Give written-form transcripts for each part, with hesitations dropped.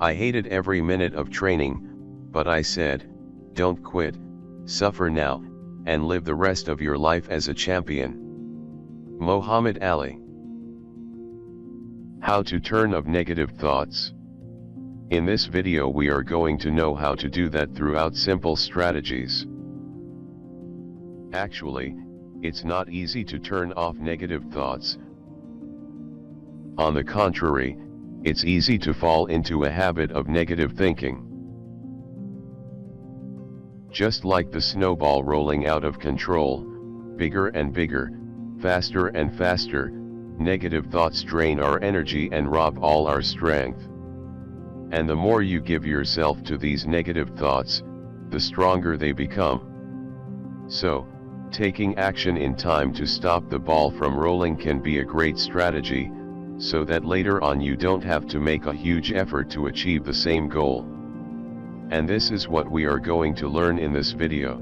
I hated every minute of training, but I said, don't quit, suffer now, and live the rest of your life as a champion. Muhammad Ali. How to turn off negative thoughts. In this video we are going to know how to do that throughout simple strategies. Actually, it's not easy to turn off negative thoughts. On the contrary, it's easy to fall into a habit of negative thinking. Just like the snowball rolling out of control, bigger and bigger, faster and faster, negative thoughts drain our energy and rob all our strength. And the more you give yourself to these negative thoughts, the stronger they become. So, taking action in time to stop the ball from rolling can be a great strategy, so that later on you don't have to make a huge effort to achieve the same goal. And this is what we are going to learn in this video.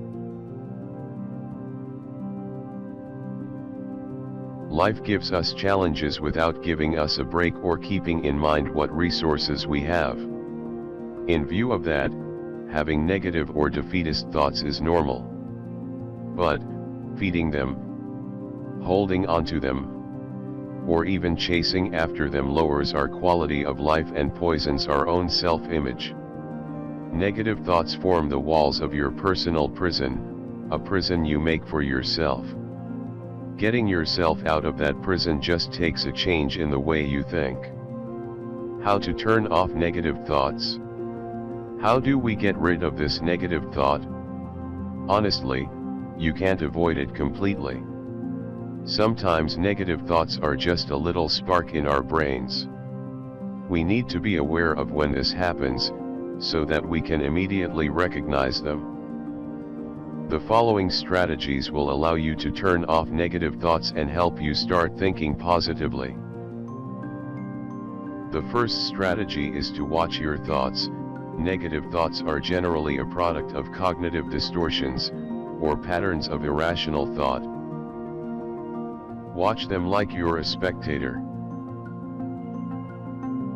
Life gives us challenges without giving us a break or keeping in mind what resources we have. In view of that, having negative or defeatist thoughts is normal. But, feeding them, holding onto them, or even chasing after them lowers our quality of life and poisons our own self-image. Negative thoughts form the walls of your personal prison, a prison you make for yourself. Getting yourself out of that prison just takes a change in the way you think. How to turn off negative thoughts? How do we get rid of this negative thought? Honestly, you can't avoid it completely. Sometimes negative thoughts are just a little spark in our brains. We need to be aware of when this happens, so that we can immediately recognize them. The following strategies will allow you to turn off negative thoughts and help you start thinking positively. The first strategy is to watch your thoughts. Negative thoughts are generally a product of cognitive distortions, or patterns of irrational thought. Watch them like you're a spectator.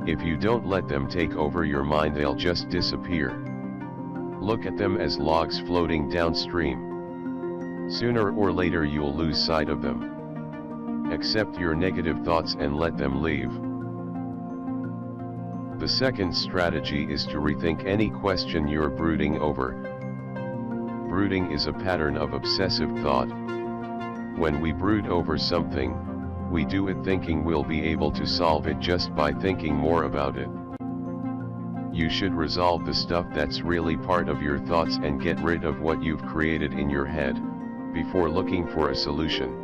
If you don't let them take over your mind, they'll just disappear. Look at them as logs floating downstream. Sooner or later you'll lose sight of them. Accept your negative thoughts and let them leave. The second strategy is to rethink any question you're brooding over. Brooding is a pattern of obsessive thought. When we brood over something, we do it thinking we'll be able to solve it just by thinking more about it. You should resolve the stuff that's really part of your thoughts and get rid of what you've created in your head, before looking for a solution.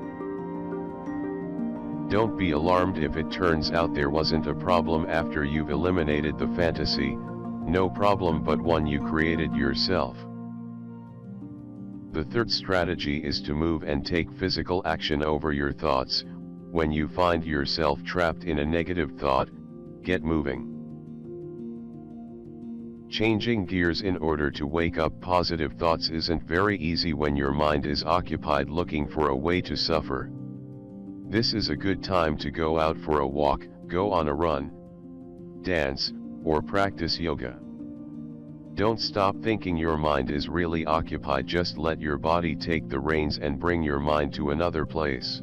Don't be alarmed if it turns out there wasn't a problem after you've eliminated the fantasy, no problem but one you created yourself. The third strategy is to move and take physical action over your thoughts. When you find yourself trapped in a negative thought, get moving. Changing gears in order to wake up positive thoughts isn't very easy when your mind is occupied looking for a way to suffer. This is a good time to go out for a walk, go on a run, dance, or practice yoga. Don't stop thinking your mind is really occupied, just let your body take the reins and bring your mind to another place.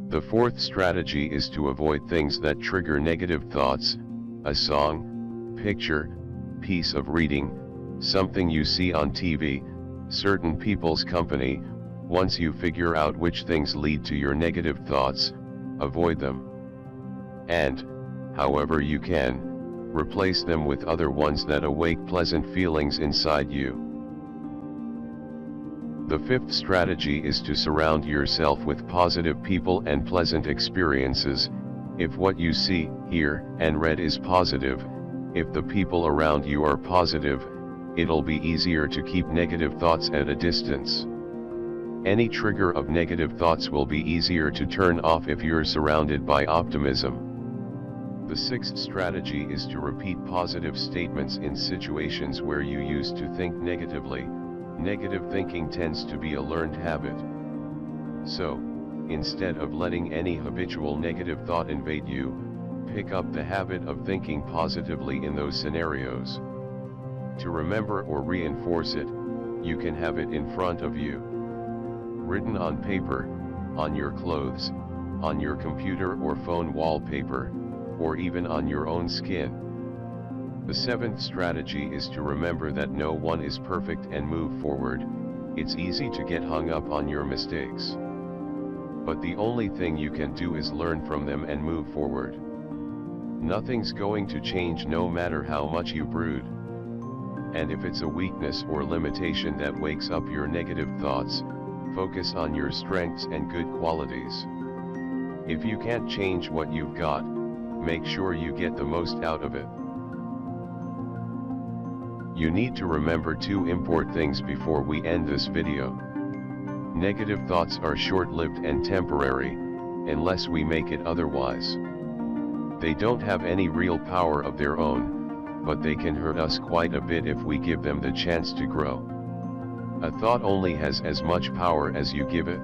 The fourth strategy is to avoid things that trigger negative thoughts, a song, picture, piece of reading, something you see on TV, certain people's company. Once you figure out which things lead to your negative thoughts, avoid them. And, however you can, replace them with other ones that awake pleasant feelings inside you. The fifth strategy is to surround yourself with positive people and pleasant experiences. If what you see, hear, and read is positive, if the people around you are positive, it'll be easier to keep negative thoughts at a distance. Any trigger of negative thoughts will be easier to turn off if you're surrounded by optimism. The sixth strategy is to repeat positive statements in situations where you used to think negatively. Negative thinking tends to be a learned habit. So, instead of letting any habitual negative thought invade you, pick up the habit of thinking positively in those scenarios. To remember or reinforce it, you can have it in front of you. Written on paper, on your clothes, on your computer or phone wallpaper, or even on your own skin. The seventh strategy is to remember that no one is perfect and move forward. It's easy to get hung up on your mistakes. But the only thing you can do is learn from them and move forward. Nothing's going to change no matter how much you brood. And if it's a weakness or limitation that wakes up your negative thoughts, focus on your strengths and good qualities. If you can't change what you've got, make sure you get the most out of it. You need to remember two important things before we end this video. Negative thoughts are short-lived and temporary, unless we make it otherwise. They don't have any real power of their own, but they can hurt us quite a bit if we give them the chance to grow. A thought only has as much power as you give it.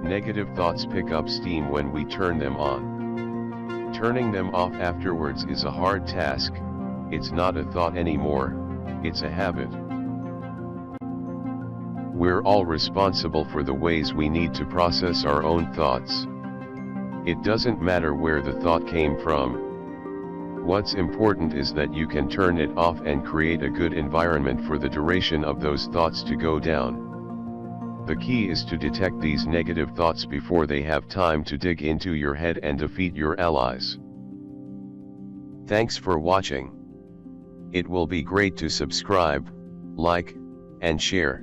Negative thoughts pick up steam when we turn them on. Turning them off afterwards is a hard task. It's not a thought anymore, it's a habit. We're all responsible for the ways we need to process our own thoughts. It doesn't matter where the thought came from. What's important is that you can turn it off and create a good environment for the duration of those thoughts to go down. The key is to detect these negative thoughts before they have time to dig into your head and defeat your allies. Thanks for watching. It will be great to subscribe, like, and share.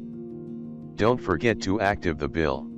Don't forget to activate the bell.